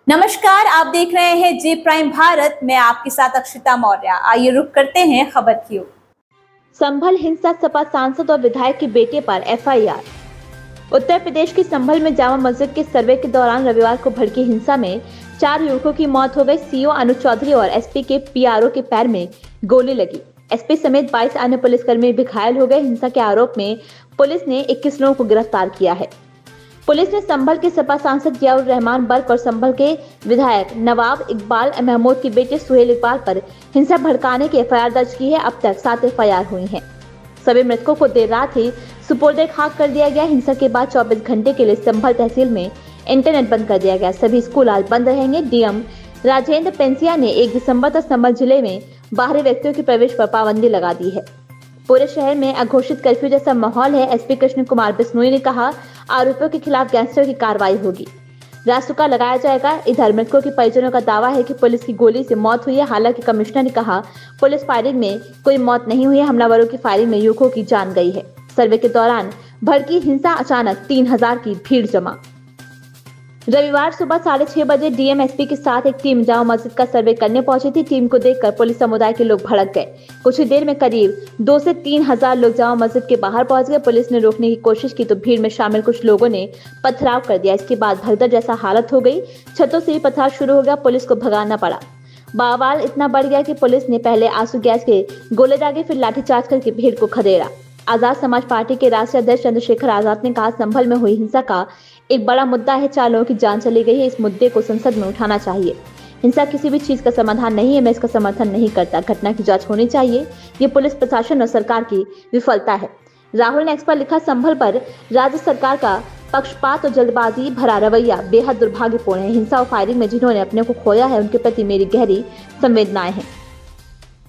नमस्कार, आप देख रहे हैं जे प्राइम भारत। मैं आपके साथ अक्षिता मौर्य। आइए रुक करते हैं खबर की ओर। संभल हिंसा, सपा सांसद और विधायक के बेटे पर एफआईआर। उत्तर प्रदेश की संभल में जामा मस्जिद के सर्वे के दौरान रविवार को भड़की हिंसा में 4 युवकों की मौत हो गई। सीओ अनुज चौधरी और एसपी के पीआरओ के पैर में गोली लगी। एसपी समेत 22 अन्य पुलिसकर्मी भी घायल हो गए। हिंसा के आरोप में पुलिस ने 21 लोगों को गिरफ्तार किया है। पुलिस ने संभल के सपा सांसद जियाउर रहमान बर्क और संभल के विधायक नवाब इकबाल महमूद के बेटे सुहेल इकबाल पर हिंसा भड़काने की एफआईआर दर्ज की है। अब तक 7 एफआईआर हुई हैं। सभी मृतकों को देर रात ही सुपुर्द खाक कर दिया गया। हिंसा के बाद 24 घंटे के लिए संभल तहसील में इंटरनेट बंद कर दिया गया। सभी स्कूल आज बंद रहेंगे। डीएम राजेंद्र पेंसिया ने 1 दिसंबर तक संभल जिले में बाहरी व्यक्तियों के प्रवेश पर पाबंदी लगा दी है। पूरे शहर में अघोषित कर्फ्यू जैसा माहौल है। एसपी कृष्ण कुमार बिश्नोई ने कहा, आरोपियों के खिलाफ गैंगस्टर की कार्रवाई होगी, रासुका लगाया जाएगा। इधर मृतकों के परिजनों का दावा है कि पुलिस की गोली से मौत हुई है। हालांकि कमिश्नर ने कहा, पुलिस फायरिंग में कोई मौत नहीं हुई है। हमलावरों की फायरिंग में युवकों की जान गई है। सर्वे के दौरान भड़की हिंसा, अचानक 3000 की भीड़ जमा। रविवार सुबह 6:30 बजे डीएम एसपी के साथ एक टीम जामा मस्जिद का सर्वे करने पहुंची थी। टीम को देखकर पुलिस समुदाय के लोग भड़क गए। कुछ ही देर में करीब 2 से 3 हजार लोग जामा मस्जिद के बाहर पहुंच गए। पुलिस ने रोकने की कोशिश की तो भीड़ में शामिल कुछ लोगों ने पथराव कर दिया। इसके बाद भगदड़ जैसा हालत हो गई। छतों से ही पथराव शुरू हो गया। पुलिस को भगाना पड़ा। बवाल इतना बढ़ गया कि पुलिस ने पहले आंसू गैस के गोले दागे, फिर लाठीचार्ज करके भीड़ को खदेड़ा। आजाद समाज पार्टी के राष्ट्रीय अध्यक्ष चंद्रशेखर आजाद ने कहा, संभल में हुई हिंसा का एक बड़ा मुद्दा है। 4 लोगों की जान चली गई है। इस मुद्दे को संसद में उठाना चाहिए। हिंसा किसी भी चीज का समाधान नहीं है। मैं इसका समर्थन नहीं करता। घटना की जांच होनी चाहिए। ये पुलिस प्रशासन और सरकार की विफलता है। राहुल ने एक्स पर लिखा, संभल पर राज्य सरकार का पक्षपात और जल्दबाजी भरा रवैया बेहद दुर्भाग्यपूर्ण है। हिंसा और फायरिंग में जिन्होंने अपने को खोया है, उनके प्रति मेरी गहरी संवेदनाएं हैं।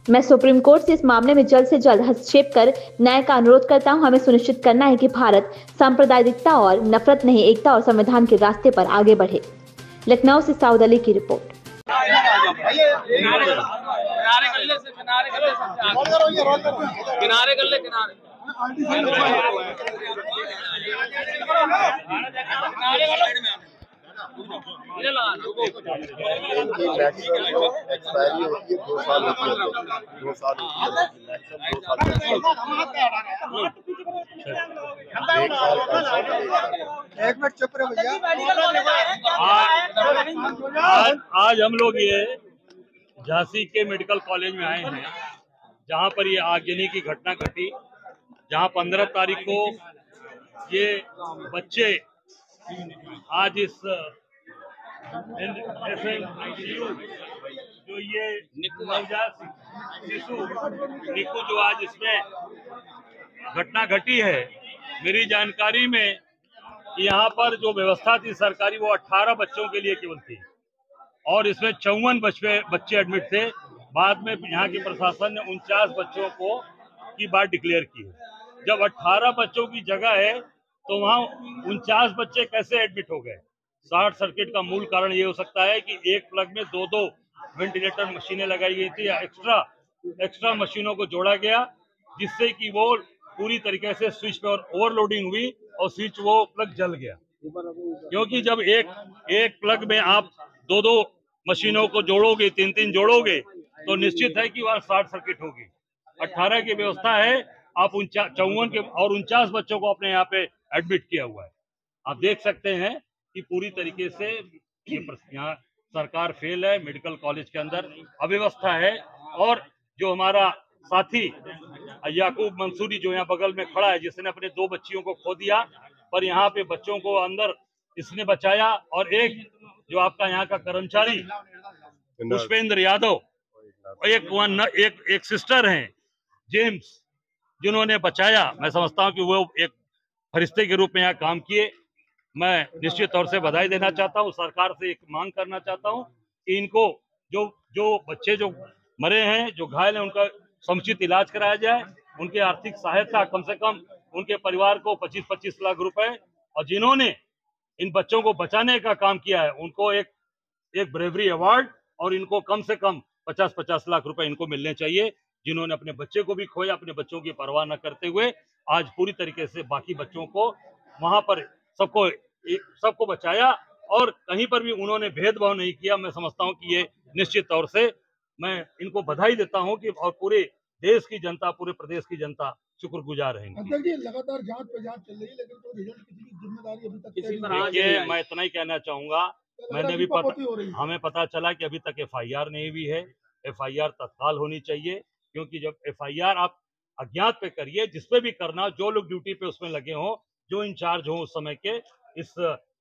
मैं सुप्रीम कोर्ट से इस मामले में जल्द से जल्द हस्तक्षेप कर न्याय का अनुरोध करता हूं। हमें सुनिश्चित करना है कि भारत सांप्रदायिकता और नफरत नहीं, एकता और संविधान के रास्ते पर आगे बढ़े। लखनऊ से साउद अली की रिपोर्ट। इनकी मैक्सिमम एक्सपायरी होती है 2 साल होती है। 2 साल होती है। एक मिनट चुप रहे भैया। आज हम लोग ये झांसी के मेडिकल कॉलेज में आए हैं, जहां पर ये आगजनी की घटना घटी, जहां 15 तारीख को ये बच्चे आज इस जो ये नवजात शिशु निकू जो आज इसमें घटना घटी है, मेरी जानकारी में यहाँ पर जो व्यवस्था थी सरकारी, वो 18 बच्चों के लिए केवल थी और इसमें 54 बच्चे एडमिट थे। बाद में यहाँ के प्रशासन ने 49 बच्चों को की बात डिक्लेयर की है। जब 18 बच्चों की जगह है तो वहाँ 49 बच्चे कैसे एडमिट हो गए? शॉर्ट सर्किट का मूल कारण ये हो सकता है कि एक प्लग में 2-2 वेंटिलेटर मशीनें लगाई गई थी या एक्स्ट्रा मशीनों को जोड़ा गया, जिससे कि वो पूरी तरीके से स्विच पे और ओवरलोडिंग हुई और स्विच वो प्लग जल गया। क्योंकि जब एक प्लग में आप 2-2 मशीनों को जोड़ोगे, 3-3 जोड़ोगे, तो निश्चित है कि वहाँ शॉर्ट सर्किट होगी। 18 की व्यवस्था है, आप 54 के और 49 बच्चों को अपने यहाँ पे एडमिट किया हुआ है। आप देख सकते हैं कि पूरी तरीके से यहाँ सरकार फेल है। मेडिकल कॉलेज के अंदर अव्यवस्था है और जो हमारा साथी याकूब मंसूरी जो यहाँ बगल में खड़ा है, जिसने अपने 2 बच्चियों को खो दिया, पर यहाँ पे बच्चों को अंदर इसने बचाया। और एक जो आपका यहाँ का कर्मचारी पुष्पेंद्र यादव, एक सिस्टर हैं जेम्स, जिन्होंने बचाया। मैं समझता हूँ कि वो एक फरिश्ते के रूप में यहाँ काम किए। मैं निश्चित तौर से बधाई देना चाहता हूँ। सरकार से एक मांग करना चाहता हूँ कि इनको जो बच्चे जो मरे हैं, जो घायल हैं, उनका समुचित इलाज कराया जाए। उनकी आर्थिक सहायता कम से कम उनके परिवार को 25-25 लाख रुपए, और जिन्होंने इन बच्चों को बचाने का काम किया है उनको एक ब्रेवरी अवार्ड, और इनको कम से कम 50-50 लाख रुपए इनको मिलने चाहिए, जिन्होंने अपने बच्चे को भी खोया, अपने बच्चों की परवाह न करते हुए आज पूरी तरीके से बाकी बच्चों को वहां पर सबको बचाया और कहीं पर भी उन्होंने भेदभाव नहीं किया। मैं समझता हूं कि ये निश्चित तौर से मैं इनको बधाई देता हूं कि और पूरे देश की जनता, पूरे प्रदेश की जनता शुक्रगुजार रहेंगी। अध्यक्ष जी, लगातार जांच पे जांच चल रही है, लेकिन तो रिजल्ट किसी की जिम्मेदारी अभी तक देखिए, मैं इतना ही कहना चाहूंगा, मैंने भी हमें पता चला कि अभी तक एफआईआर नहीं हुई है। एफआईआर तत्काल होनी चाहिए, क्योंकि जब एफआईआर आप अज्ञात पे करिए, जिसपे भी करना, जो लोग ड्यूटी पे उसमें लगे हों, जो इंचार्ज हों उस समय के,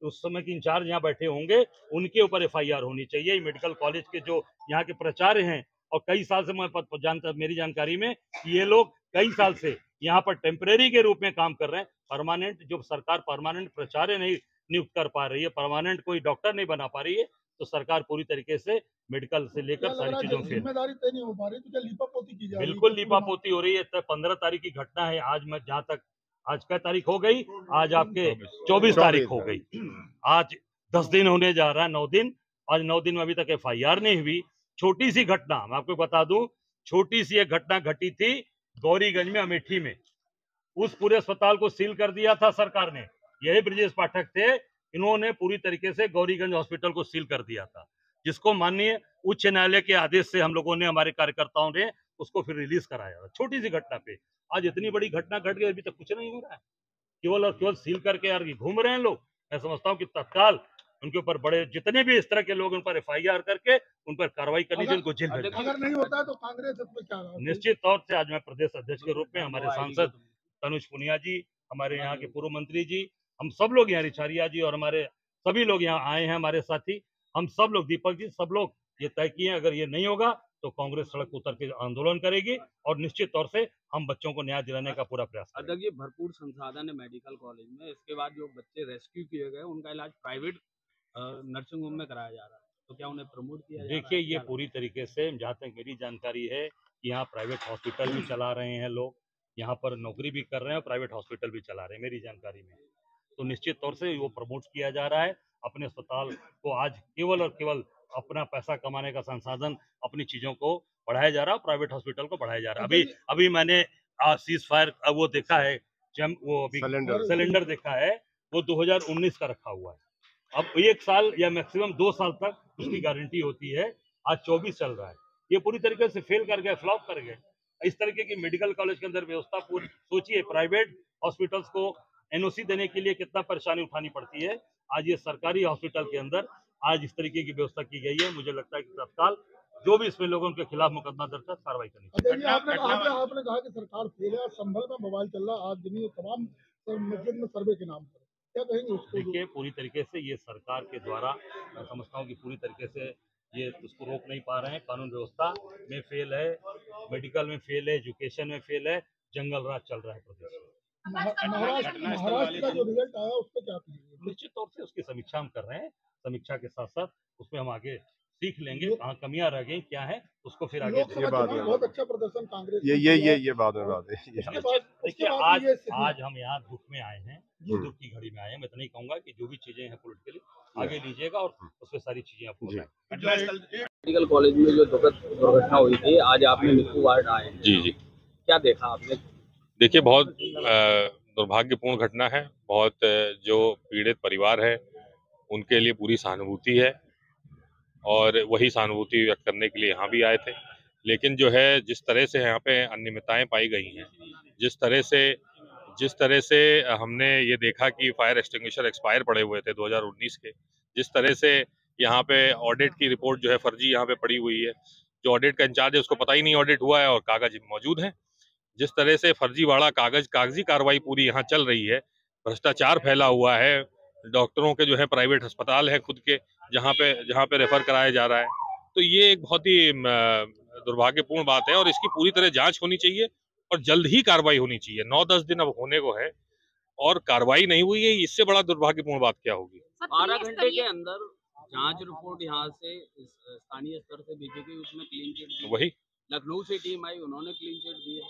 उस समय के इंचार्ज यहाँ बैठे होंगे, उनके ऊपर एफआईआर होनी चाहिए। मेडिकल कॉलेज के जो यहाँ के प्राचार्य हैं, और कई साल से मैं मेरी जानकारी में ये लोग कई साल से यहाँ पर टेम्परेरी के रूप में काम कर रहे हैं। परमानेंट जो सरकार परमानेंट प्राचार्य नहीं नियुक्त कर पा रही है, परमानेंट कोई डॉक्टर नहीं बना पा रही है, तो सरकार पूरी तरीके से मेडिकल से लेकर सारी चीजों से जिम्मेदारी तय नहीं हो पा रही, तो क्या लीपापोती की जा रही है? बिल्कुल लीपापोती हो रही है। 15 तारीख की घटना है। आज मैं जहाँ तक, आज क्या तारीख हो गई, आज आपके 24 तारीख हो गई। आज 10 दिन होने जा रहा है, 9 दिन। आज 9 दिन में अभी तक एफआईआर नहीं हुई। छोटी सी घटना मैं आपको बता दूं, छोटी सी एक घटना घटी थी गौरीगंज में, अमेठी में। उस पूरे अस्पताल को सील कर दिया था सरकार ने। यही ब्रजेश पाठक थे, इन्होंने पूरी तरीके से गौरीगंज हॉस्पिटल को सील कर दिया था, जिसको माननीय उच्च न्यायालय के आदेश से हम लोगों ने, हमारे कार्यकर्ताओं ने उसको फिर रिलीज कराया। छोटी सी घटना पे आज इतनी बड़ी घटना घट गई, अभी तक कुछ नहीं हो रहा है। केवल और केवल सील करके यार घूम रहे हैं लोग। मैं समझता हूँ कि तत्काल उनके ऊपर बड़े, जितने भी इस तरह के लोग, उन पर एफआईआर करके उन पर कार्रवाई करनी चाहिए, उनको जेल भेजना। अगर नहीं होता है तो कांग्रेस इसमें क्या होगा? निश्चित तौर से आज मैं प्रदेश अध्यक्ष के रूप में, हमारे सांसद तनुज पुनिया जी, हमारे यहाँ के पूर्व मंत्री जी, हम सब लोग यहाँ, रिचारिया जी और हमारे सभी लोग यहाँ आए हैं, हमारे साथी, हम सब लोग, दीपक जी, सब लोग ये तय किए, अगर ये नहीं होगा तो कांग्रेस सड़क उतर के आंदोलन करेगी, और निश्चित तौर से हम बच्चों को न्याय दिलाने का पूरा प्रयास करेंगे। अध्यक्ष जी, भरपूर संसाधन है मेडिकल कॉलेज में, इसके बाद जो बच्चे रेस्क्यू किए गए उनका इलाज प्राइवेट नर्सिंग होम में कराया जा रहा है, तो क्या उन्हें प्रमोट किया जा रहा है? देखिए, ये पूरी तरीके से, जहाँ तक मेरी जानकारी है, कि यहाँ प्राइवेट हॉस्पिटल भी चला रहे हैं लोग, यहाँ पर नौकरी भी कर रहे हैं और प्राइवेट हॉस्पिटल भी चला रहे हैं मेरी जानकारी में। तो निश्चित तौर से वो प्रमोट किया जा रहा है। अपने अस्पताल को आज केवल और केवल अपना पैसा कमाने का संसाधन, अपनी चीजों को बढ़ाया जा रहा है, प्राइवेट हॉस्पिटल को बढ़ाया जा रहा है। अभी मैंने सीज फायर वो देखा है, वो अभी सिलेंडर देखा है, वो 2019 का रखा हुआ है। अब 1 साल या मैक्सिमम 2 साल तक उसकी गारंटी होती है। आज 24 चल रहा है। ये पूरी तरीके से फेल कर गए, फ्लॉप कर गए। इस तरीके की मेडिकल कॉलेज के अंदर व्यवस्था पूरी, सोचिए प्राइवेट हॉस्पिटल्स को एनओसी देने के लिए कितना परेशानी उठानी पड़ती है। आज ये सरकारी हॉस्पिटल के अंदर आज इस तरीके की व्यवस्था की गई है। मुझे लगता है कि तत्काल जो भी इसमें लोगों के खिलाफ मुकदमा दर्ज कर कार्रवाई करनी चाहिए। आपने कहा कि सरकार फेल है और संभल में बवाल चल रहा है, आज दिन तमाम मस्जिद में सर्वे के नाम पर, क्या कहेंगे उसको? देखिए, पूरी तरीके से ये सरकार के द्वारा, मैं समझता हूँ कि पूरी तरीके से ये उसको रोक नहीं पा रहे हैं। कानून व्यवस्था में फेल है, मेडिकल में फेल है, एजुकेशन में फेल है, जंगल राज चल रहा है प्रदेश में। महाराष्ट्र का जो रिजल्ट आया उसको क्या कहेंगे? निश्चित तौर से उसकी समीक्षा हम कर रहे हैं। समीक्षा के साथ साथ उसमें हम आगे सीख लेंगे, कहाँ कमियां रह गई, क्या है, उसको फिर आगे बहुत अच्छा प्रदर्शन कांग्रेस, ये बाद में बात है। देखिए, आज हम यहाँ दुख में आए हैं, दुख की घड़ी में आए हैं। मैं तो नहीं कहूंगा कि जो भी चीजें हैं पॉलिटिकली आगे लीजिएगा और उसमें सारी चीजें आपको मेडिकल कॉलेज में जो दुर्घटना हुई थी, आज आपने मित्तू वार्ड आए हैं। जी, क्या देखा आपने? देखिए, बहुत दुर्भाग्यपूर्ण घटना है। बहुत जो पीड़ित परिवार है उनके लिए पूरी सहानुभूति है, और वही सहानुभूति व्यक्त करने के लिए यहाँ भी आए थे। लेकिन जो है, जिस तरह से यहाँ पे अनियमितताएं पाई गई हैं, जिस तरह से हमने ये देखा कि फायर एक्सटिंग्विशर एक्सपायर पड़े हुए थे 2019 के, जिस तरह से यहाँ पे ऑडिट की रिपोर्ट जो है फर्जी यहाँ पे पड़ी हुई है, जो ऑडिट का इंचार्ज है उसको पता ही नहीं ऑडिट हुआ है और कागज मौजूद हैं। जिस तरह से फर्जीवाड़ा कागजी कार्रवाई पूरी यहाँ चल रही है, भ्रष्टाचार फैला हुआ है, डॉक्टरों के जो है प्राइवेट अस्पताल है खुद के, जहाँ पे रेफर कराया जा रहा है, तो ये एक बहुत ही दुर्भाग्यपूर्ण बात है और इसकी पूरी तरह जांच होनी चाहिए और जल्द ही कार्रवाई होनी चाहिए। 9-10 दिन अब होने को है और कार्रवाई नहीं हुई है, इससे बड़ा दुर्भाग्यपूर्ण बात क्या होगी? 12 घंटे के अंदर जांच रिपोर्ट यहाँ से स्थानीय स्तर से भेजी गई, उसमें क्लीन चिट दी। वही लखनऊ से टीम आई, उन्होंने क्लीन चिट दी है।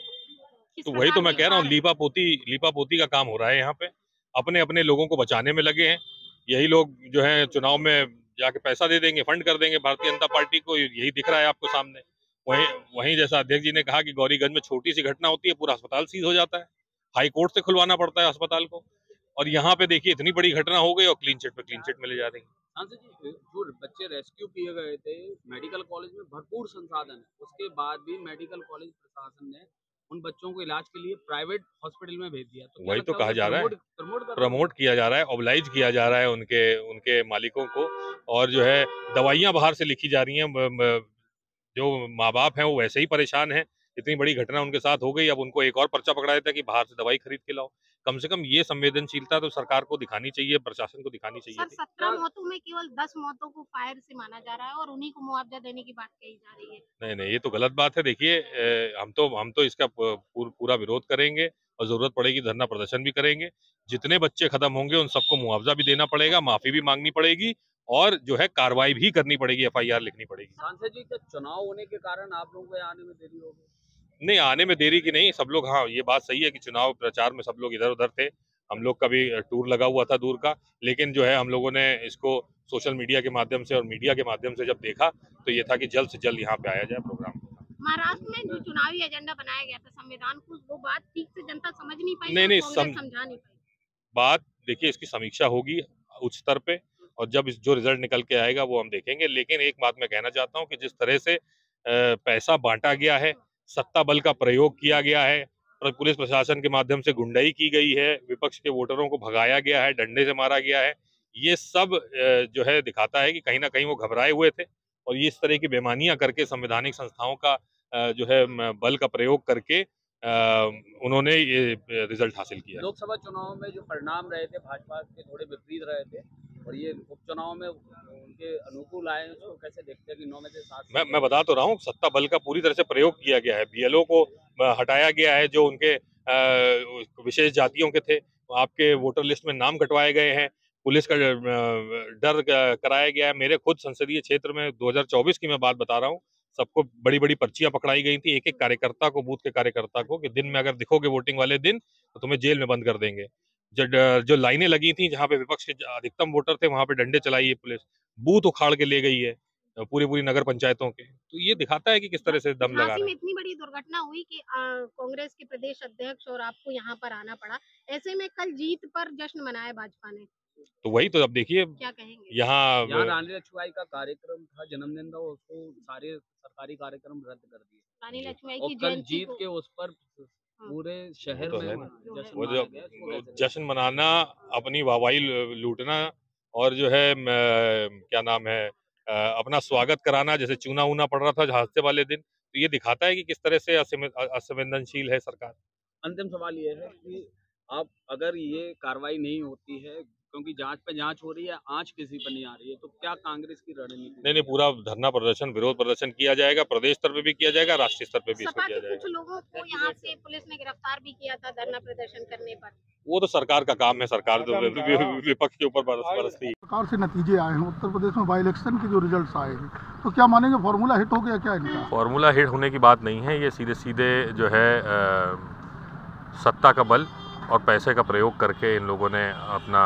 तो वही तो मैं कह रहा हूँ, लीपापोती का काम हो रहा है यहाँ पे। अपने लोगों को बचाने में लगे हैं। यही लोग जो है चुनाव में जाके पैसा दे देंगे, फंड कर देंगे भारतीय जनता पार्टी को, यही दिख रहा है आपको सामने। वहीं जैसा अध्यक्ष जी ने कहा कि गौरीगंज में छोटी सी घटना होती है, पूरा अस्पताल सीज हो जाता है, हाई कोर्ट से खुलवाना पड़ता है अस्पताल को। और यहाँ पे देखिए, इतनी बड़ी घटना हो गई और क्लीन चिट पे क्लीन चिट मिले जा रही है। सांसद जी, जो बच्चे रेस्क्यू किए गए थे, मेडिकल कॉलेज में भरपूर संसाधन है, उसके बाद भी मेडिकल कॉलेज प्रशासन ने उन बच्चों को इलाज के लिए प्राइवेट हॉस्पिटल में भेज दिया। तो वही तो कहा जा रहा है, प्रमोट किया जा रहा है, ऑब्लाइज किया जा रहा है उनके मालिकों को, और जो है दवाइयां बाहर से लिखी जा रही हैं। जो माँ बाप हैं वो वैसे ही परेशान हैं, इतनी बड़ी घटना उनके साथ हो गई, अब उनको एक और पर्चा पकड़ा देता है कि बाहर से दवाई खरीद के लाओ। कम से कम ये संवेदनशीलता तो सरकार को दिखानी चाहिए, प्रशासन को दिखानी चाहिए। सर, 17 मौतों में केवल 10 मौतों को फायर से माना जा रहा है और उन्हीं को मुआवजा देने की बात कही जा रही है। नहीं, ये तो गलत बात है। देखिए, हम तो इसका पूरा विरोध करेंगे और जरूरत पड़ेगी धरना प्रदर्शन भी करेंगे। जितने बच्चे खत्म होंगे उन सबको मुआवजा भी देना पड़ेगा, माफी भी मांगनी पड़ेगी, और जो है कार्रवाई भी करनी पड़ेगी, FIR लिखनी पड़ेगी। सांसद जी, क्या चुनाव होने के कारण आप लोगों को आने में देरी होगी? नहीं, आने में देरी की नहीं, सब लोग, हाँ ये बात सही है कि चुनाव प्रचार में सब लोग इधर उधर थे, हम लोग का भी टूर लगा हुआ था दूर का, लेकिन जो है हम लोगों ने इसको सोशल मीडिया के माध्यम से और मीडिया के माध्यम से जब देखा तो ये था कि जल्द से जल्द यहाँ पे आया जाए प्रोग्राम। महाराष्ट्र में जो चुनावी एजेंडा बनाया गया था संविधान को, वो बात ठीक से जनता समझ नहीं पाई, नहीं, समझा नहीं पाई। बात देखिए, इसकी समीक्षा होगी उच्च स्तर पे, और जब जो रिजल्ट निकल के आएगा वो हम देखेंगे। लेकिन एक बात मैं कहना चाहता हूँ कि जिस तरह से पैसा बांटा गया है, सत्ता बल का प्रयोग किया गया है, पुलिस प्रशासन के माध्यम से गुंडाई की गई है, विपक्ष के वोटरों को भगाया गया है, डंडे से मारा गया है, ये सब जो है दिखाता है कि कहीं ना कहीं वो घबराए हुए थे, और ये इस तरह की बेईमानियां करके संवैधानिक संस्थाओं का जो है बल का प्रयोग करके उन्होंने ये रिजल्ट हासिल किया। लोकसभा चुनाव में जो परिणाम रहे थे भाजपा के थोड़े विपरीत रहे थे, और ये उपचुनाव में उनके अनुकूल आए, उसको कैसे देखते हैं कि 9 में से 7? मैं बता तो रहा हूँ, सत्ता बल का पूरी तरह से प्रयोग किया गया है, BLO को हटाया गया है जो उनके विशेष जातियों के थे, आपके वोटर लिस्ट में नाम कटवाए गए हैं, पुलिस का डर कराया गया है। मेरे खुद संसदीय क्षेत्र में 2024 की मैं बात बता रहा हूँ, सबको बड़ी बड़ी पर्चियां पकड़ाई गई थी, एक एक कार्यकर्ता को, बूथ के कार्यकर्ता को, कि दिन में अगर दिखोगे वोटिंग वाले दिन तो तुम्हें जेल में बंद कर देंगे। जो लाइनें लगी थी जहाँ पे विपक्ष के अधिकतम वोटर थे, वहां पे डंडे चलाई है पुलिस, बूथ उखाड़ के ले गई है पूरी नगर पंचायतों के। तो ये दिखाता है कि किस तरह से दम लगा रहा है। इतनी बड़ी दुर्घटना हुई कि कांग्रेस के प्रदेश अध्यक्ष और आपको यहाँ पर आना पड़ा, ऐसे में कल जीत पर जश्न मनाया भाजपा ने, तो वही तो अब देखिए क्या कहेंगे? यहाँ रानी लक्ष्मीबाई का कार्यक्रम था, जन्मदिन था, उसको सारे सरकारी कार्यक्रम रद्द कर दिए। रानी लक्ष्मीबाई और की कल जीत के उस पर पूरे शहर तो में वो जो जश्न मनाना, अपनी वाहवाही लूटना, और जो है क्या नाम है, अपना स्वागत कराना, जैसे चूना ऊना पड़ रहा था हादसे वाले दिन, तो ये दिखाता है कि किस तरह से असंवेदनशील है सरकार। अंतिम सवाल ये है कि आप, अगर ये कार्रवाई नहीं होती है, क्योंकि जांच पे जांच हो रही है, आंच किसी पर नहीं आ रही है, तो क्या कांग्रेस की रणनीति? नहीं, पूरा धरना प्रदर्शन, विरोध प्रदर्शन किया जाएगा, प्रदेश स्तर पे भी किया जाएगा, राष्ट्रीय स्तर पे भी इसको किया जाएगा। कुछ लोगों को यहाँ से पुलिस ने गिरफ्तार भी किया था धरना प्रदर्शन करने पर। वो तो सरकार का काम है, सरकार तो विपक्ष के ऊपर बरसती है। सरकार से नतीजे आए हैं उत्तर प्रदेश में, बाई इलेक्शन के जो रिजल्ट आए हैं, तो क्या मानेंगे फॉर्मूला हिट हो गया क्या इनका? फॉर्मूला हिट होने की बात नहीं है, ये सीधे जो है सत्ता का बल और पैसे का प्रयोग करके इन लोगों ने अपना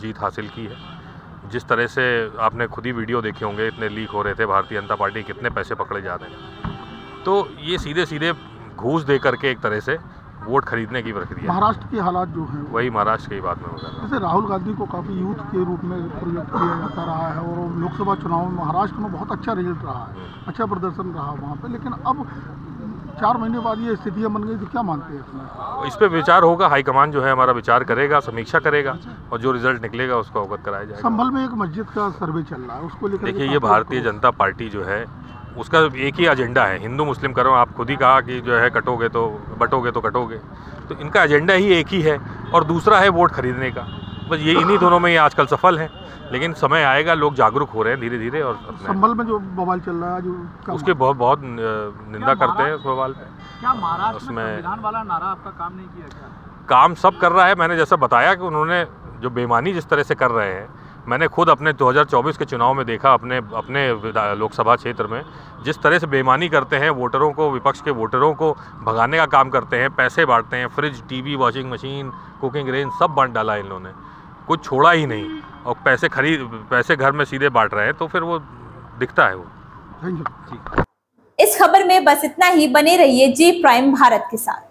जीत हासिल की है। जिस तरह से आपने खुद ही वीडियो देखे होंगे, इतने लीक हो रहे थे भारतीय जनता पार्टी, कितने पैसे पकड़े जा रहे हैं, तो ये सीधे घूस दे करके एक तरह से वोट खरीदने की प्रक्रिया। महाराष्ट्र के हालात जो हैं, वही महाराष्ट्र की बात में होगा। जैसे राहुल गांधी को काफ़ी यूथ के रूप में प्रयोग किया जाता रहा है, और लोकसभा चुनाव में महाराष्ट्र में बहुत अच्छा रिजल्ट रहा है, अच्छा प्रदर्शन रहा वहाँ पे, लेकिन अब 4 महीने बाद ये स्थितियाँ बन गई, तो क्या मानते हैं इसमें? इस पे विचार होगा, हाईकमान जो है हमारा विचार करेगा, समीक्षा करेगा, और जो रिजल्ट निकलेगा उसको अवगत कराया जाएगा। संभल में एक मस्जिद का सर्वे चल रहा है, उसको लेकर देखिए, ये भारतीय जनता पार्टी जो है उसका एक ही एजेंडा है, हिंदू मुस्लिम करो। आप खुद ही कहा कि जो है कटोगे तो कटोगे, तो इनका एजेंडा ही एक ही है, और दूसरा है वोट खरीदने का। बस ये इन्हीं दोनों में ये आजकल सफल है, लेकिन समय आएगा, लोग जागरूक हो रहे हैं धीरे धीरे। और संभल में जो बवाल चल रहा है, जो उसके बहुत निंदा करते हैं उस बवाल पे। क्या महाराष्ट्र में संविधान वाला नारा आपका काम नहीं किया क्या? काम सब कर रहा है। मैंने जैसा बताया कि उन्होंने जो बेईमानी जिस तरह से कर रहे हैं, मैंने खुद अपने 2024 के चुनाव में देखा, अपने लोकसभा क्षेत्र में जिस तरह से बेईमानी करते हैं, वोटरों को, विपक्ष के वोटरों को भगाने का काम करते हैं, पैसे बांटते हैं, fridge, TV, washing machine, cooking range सब बांट डाला इन लोगों ने, कुछ छोड़ा ही नहीं, और पैसे घर में सीधे बांट रहे हैं, तो फिर वो दिखता है वो। इस खबर में बस इतना ही। बने रहिए जी प्राइम भारत के साथ।